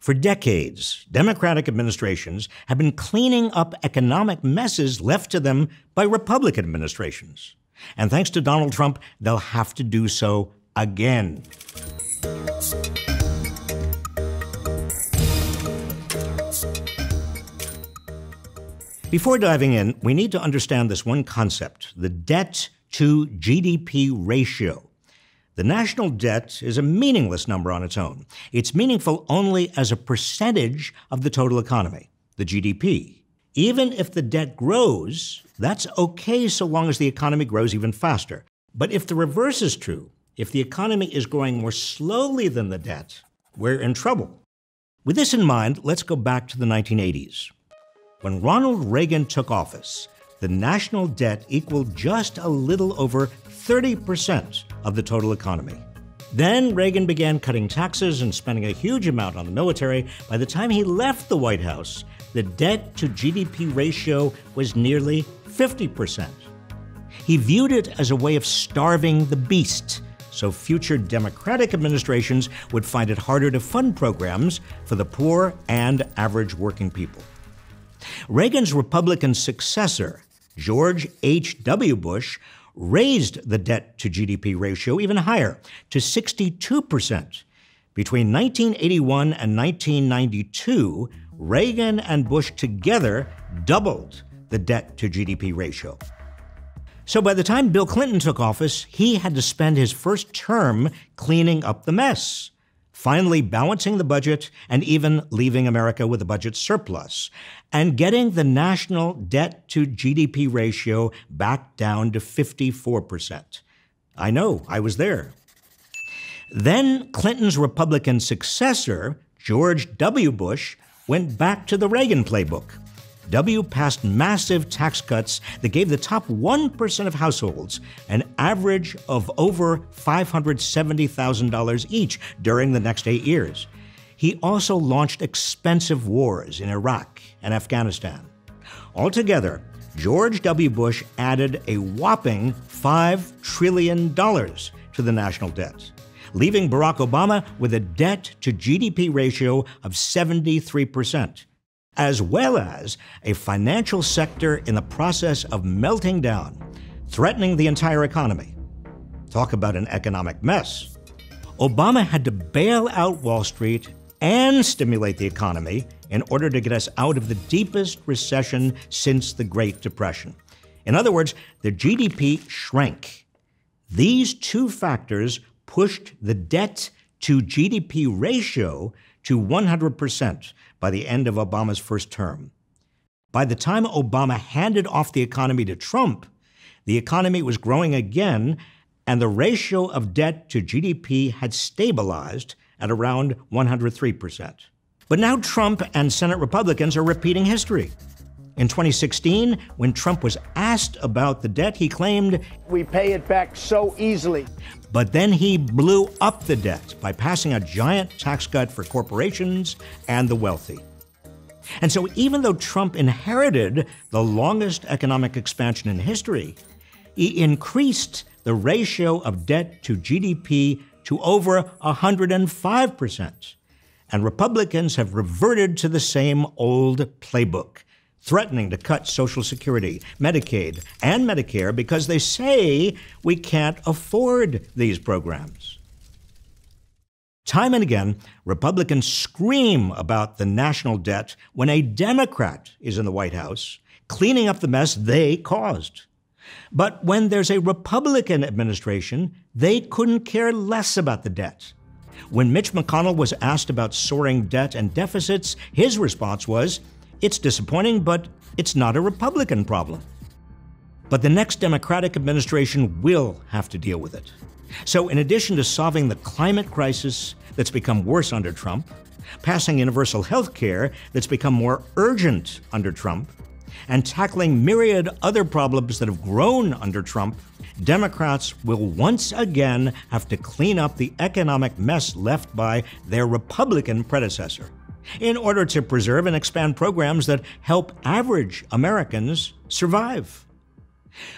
For decades, Democratic administrations have been cleaning up economic messes left to them by Republican administrations. And thanks to Donald Trump, they'll have to do so again. Before diving in, we need to understand this one concept, the debt to GDP ratio. The national debt is a meaningless number on its own. It's meaningful only as a percentage of the total economy, the GDP. Even if the debt grows, that's okay so long as the economy grows even faster. But if the reverse is true, if the economy is growing more slowly than the debt, we're in trouble. With this in mind, let's go back to the 1980s. When Ronald Reagan took office, the national debt equaled just a little over 30% of the total economy. Then Reagan began cutting taxes and spending a huge amount on the military. By the time he left the White House, the debt to GDP ratio was nearly 50%. He viewed it as a way of starving the beast, so future Democratic administrations would find it harder to fund programs for the poor and average working people. Reagan's Republican successor, George H.W. Bush, raised the debt-to-GDP ratio even higher, to 62%. Between 1981 and 1992, Reagan and Bush together doubled the debt-to-GDP ratio. So by the time Bill Clinton took office, he had to spend his first term cleaning up the mess, finally balancing the budget and even leaving America with a budget surplus, and getting the national debt-to-GDP ratio back down to 54%. I know, I was there. Then Clinton's Republican successor, George W. Bush, went back to the Reagan playbook. W passed massive tax cuts that gave the top 1% of households an average of over $570,000 each during the next 8 years. He also launched expensive wars in Iraq and Afghanistan. Altogether, George W. Bush added a whopping $5 trillion to the national debt, leaving Barack Obama with a debt-to-GDP ratio of 73%. As well as a financial sector in the process of melting down, threatening the entire economy. Talk about an economic mess. Obama had to bail out Wall Street and stimulate the economy in order to get us out of the deepest recession since the Great Depression. In other words, the GDP shrank. These two factors pushed the debt-to-GDP ratio to 100% by the end of Obama's first term. By the time Obama handed off the economy to Trump, the economy was growing again, and the ratio of debt to GDP had stabilized at around 103%. But now Trump and Senate Republicans are repeating history. In 2016, when Trump was asked about the debt, he claimed, "We pay it back so easily." But then he blew up the debt by passing a giant tax cut for corporations and the wealthy. And so even though Trump inherited the longest economic expansion in history, he increased the ratio of debt to GDP to over 105%. And Republicans have reverted to the same old playbook, threatening to cut Social Security, Medicaid, and Medicare because they say we can't afford these programs. Time and again, Republicans scream about the national debt when a Democrat is in the White House, cleaning up the mess they caused. But when there's a Republican administration, they couldn't care less about the debt. When Mitch McConnell was asked about soaring debt and deficits, his response was, "It's disappointing, but it's not a Republican problem." But the next Democratic administration will have to deal with it. So in addition to solving the climate crisis that's become worse under Trump, passing universal health care that's become more urgent under Trump, and tackling myriad other problems that have grown under Trump, Democrats will once again have to clean up the economic mess left by their Republican predecessor in order to preserve and expand programs that help average Americans survive.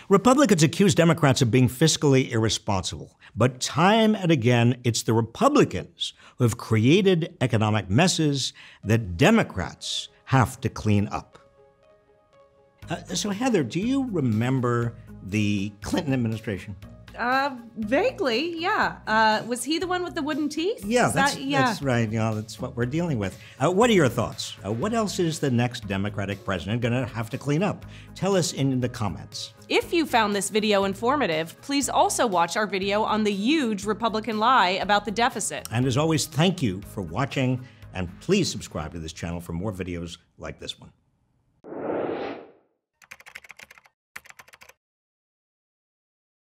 Republicans accuse Democrats of being fiscally irresponsible, but time and again, it's the Republicans who have created economic messes that Democrats have to clean up. So Heather, do you remember the Clinton administration? Vaguely, yeah. Was he the one with the wooden teeth? Yeah, that's right. That's what we're dealing with. What are your thoughts? What else is the next Democratic president going to have to clean up? Tell us in the comments. If you found this video informative, please also watch our video on the huge Republican lie about the deficit. And as always, thank you for watching, and please subscribe to this channel for more videos like this one.